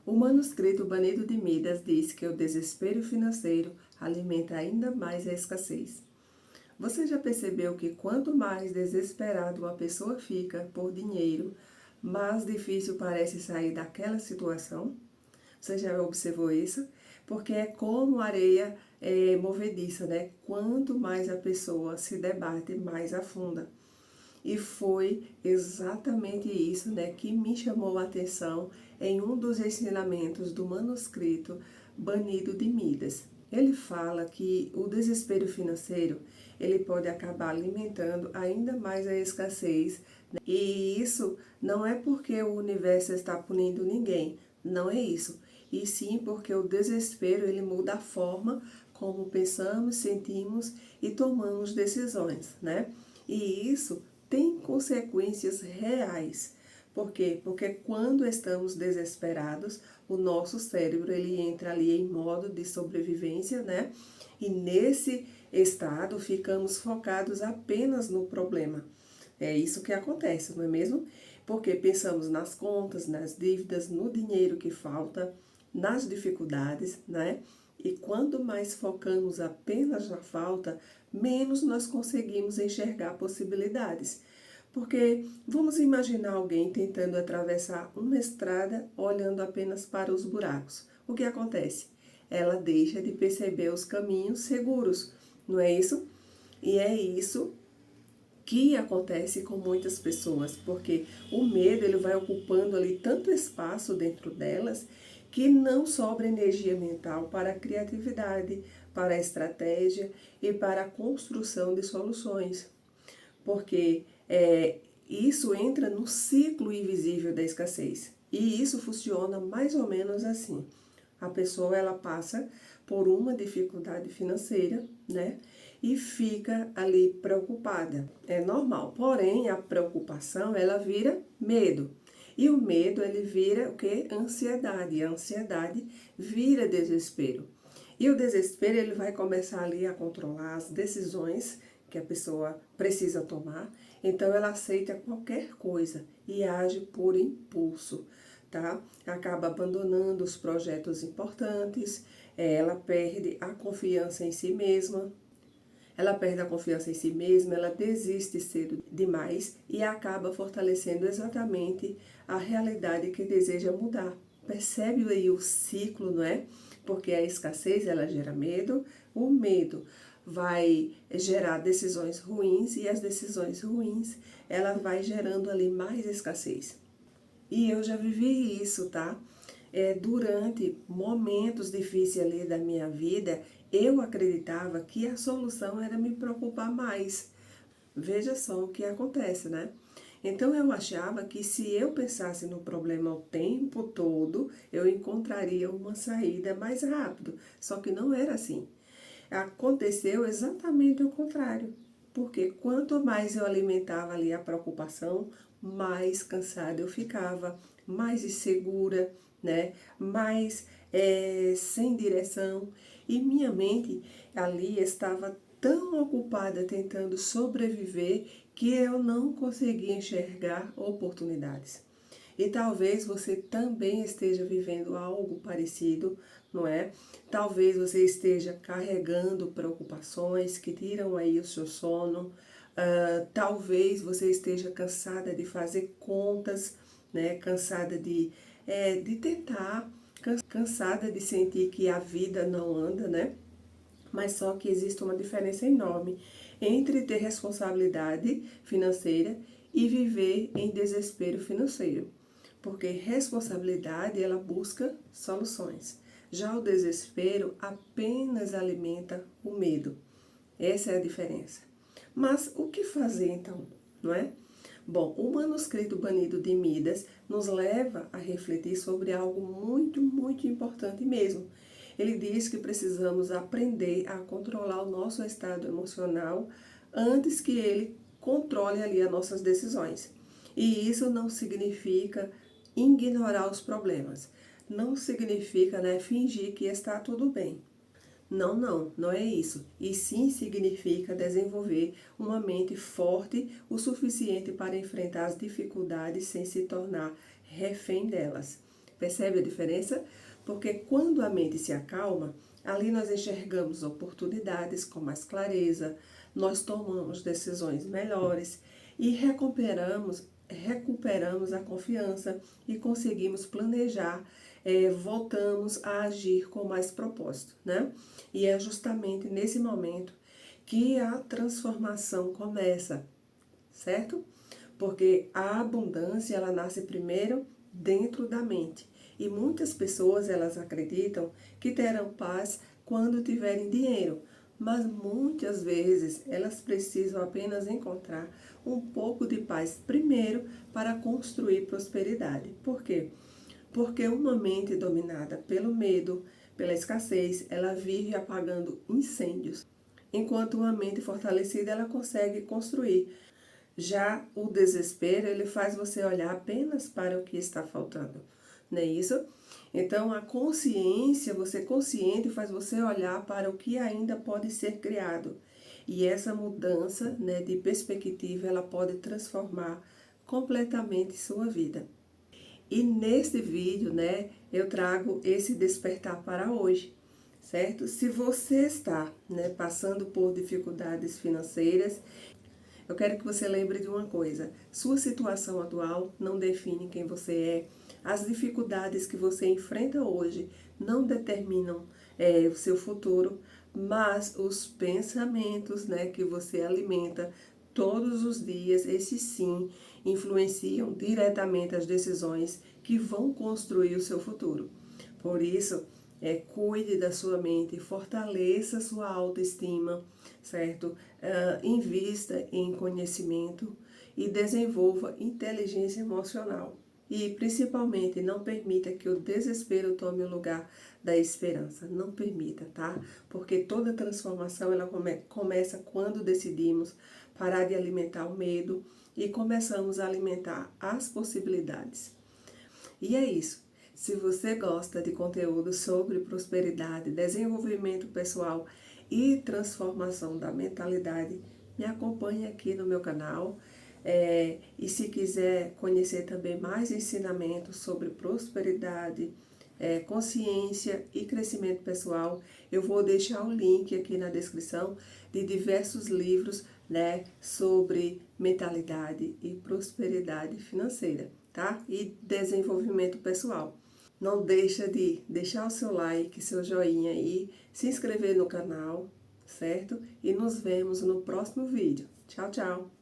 O manuscrito Banido de Midas diz que o desespero financeiro alimenta ainda mais a escassez. Você já percebeu que quanto mais desesperado uma pessoa fica por dinheiro, mais difícil parece sair daquela situação? Você já observou isso? Porque é como areia movediça, né? Quanto mais a pessoa se debate, mais afunda. E foi exatamente isso, né, que me chamou a atenção em um dos ensinamentos do manuscrito Banido de Midas. Ele fala que o desespero financeiro, ele pode acabar alimentando ainda mais a escassez, né? E isso não é porque o universo está punindo ninguém, não é isso. E sim porque o desespero, ele muda a forma como pensamos, sentimos e tomamos decisões, né? E isso tem consequências reais. Por quê? Porque quando estamos desesperados, o nosso cérebro ele entra ali em modo de sobrevivência, né? E nesse estado ficamos focados apenas no problema. É isso que acontece, não é mesmo? Porque pensamos nas contas, nas dívidas, no dinheiro que falta, nas dificuldades, né? E quanto mais focamos apenas na falta, menos nós conseguimos enxergar possibilidades. Porque vamos imaginar alguém tentando atravessar uma estrada olhando apenas para os buracos. O que acontece? Ela deixa de perceber os caminhos seguros, não é isso? E é isso que acontece com muitas pessoas, porque o medo ele vai ocupando ali tanto espaço dentro delas que não sobra energia mental para a criatividade, para a estratégia e para a construção de soluções. Porque isso entra no ciclo invisível da escassez. E isso funciona mais ou menos assim. A pessoa ela passa por uma dificuldade financeira, né? E fica ali preocupada. É normal. Porém, a preocupação ela vira medo. E o medo ele vira o que? Ansiedade. E a ansiedade vira desespero. E o desespero ele vai começar ali a controlar as decisões que a pessoa precisa tomar. Então ela aceita qualquer coisa e age por impulso, tá? Acaba abandonando os projetos importantes, ela perde a confiança em si mesma. Ela perde a confiança em si mesma, ela desiste cedo demais e acaba fortalecendo exatamente a realidade que deseja mudar. Percebe aí o ciclo, não é? Porque a escassez, ela gera medo, o medo vai gerar decisões ruins e as decisões ruins, ela vai gerando ali mais escassez. E eu já vivi isso, tá? Durante momentos difíceis ali da minha vida, eu acreditava que a solução era me preocupar mais. Veja só o que acontece, né? Então eu achava que se eu pensasse no problema o tempo todo, eu encontraria uma saída mais rápido. Só que não era assim. Aconteceu exatamente o contrário. Porque quanto mais eu alimentava ali a preocupação, mais cansada eu ficava, mais insegura, né? Mais sem direção. E minha mente ali estava tão ocupada tentando sobreviver que eu não conseguia enxergar oportunidades. E talvez você também esteja vivendo algo parecido, não é? Talvez você esteja carregando preocupações que tiram aí o seu sono. Talvez você esteja cansada de fazer contas, né? Cansada de tentar, cansada de sentir que a vida não anda, né? Mas só que existe uma diferença enorme entre ter responsabilidade financeira e viver em desespero financeiro. Porque responsabilidade, ela busca soluções. Já o desespero apenas alimenta o medo. Essa é a diferença. Mas o que fazer então, não é? Bom, o manuscrito Banido de Midas nos leva a refletir sobre algo muito, muito importante mesmo. Ele diz que precisamos aprender a controlar o nosso estado emocional antes que ele controle ali as nossas decisões. E isso não significa ignorar os problemas. Não significa, né, fingir que está tudo bem. Não, não, não é isso. E sim significa desenvolver uma mente forte o suficiente para enfrentar as dificuldades sem se tornar refém delas. Percebe a diferença? Porque quando a mente se acalma, ali nós enxergamos oportunidades com mais clareza, nós tomamos decisões melhores e recuperamos a confiança e conseguimos planejar, voltamos a agir com mais propósito, né? E é justamente nesse momento que a transformação começa, certo? Porque a abundância, ela nasce primeiro dentro da mente. E muitas pessoas, elas acreditam que terão paz quando tiverem dinheiro. Mas muitas vezes elas precisam apenas encontrar um pouco de paz primeiro para construir prosperidade. Por quê? Porque uma mente dominada pelo medo, pela escassez, ela vive apagando incêndios. Enquanto uma mente fortalecida, ela consegue construir. Já o desespero, ele faz você olhar apenas para o que está faltando, não é isso? Então, a consciência, você consciente, faz você olhar para o que ainda pode ser criado. E essa mudança, né, de perspectiva, ela pode transformar completamente sua vida. E neste vídeo, né, eu trago esse despertar para hoje, certo? Se você está, né, passando por dificuldades financeiras, eu quero que você lembre de uma coisa: sua situação atual não define quem você é. As dificuldades que você enfrenta hoje não determinam o seu futuro, mas os pensamentos, né, que você alimenta todos os dias, esses sim influenciam diretamente as decisões que vão construir o seu futuro. Por isso, cuide da sua mente, fortaleça sua autoestima, certo? Invista em conhecimento e desenvolva inteligência emocional. E, principalmente, não permita que o desespero tome o lugar da esperança. Não permita, tá? Porque toda transformação, ela começa quando decidimos parar de alimentar o medo e começamos a alimentar as possibilidades. E é isso. Se você gosta de conteúdo sobre prosperidade, desenvolvimento pessoal e transformação da mentalidade, me acompanhe aqui no meu canal. E se quiser conhecer também mais ensinamentos sobre prosperidade, consciência e crescimento pessoal, eu vou deixar o link aqui na descrição de diversos livros, né, sobre mentalidade e prosperidade financeira, tá? E desenvolvimento pessoal. Não deixa de deixar o seu like, seu joinha aí, se inscrever no canal, certo? E nos vemos no próximo vídeo. Tchau, tchau!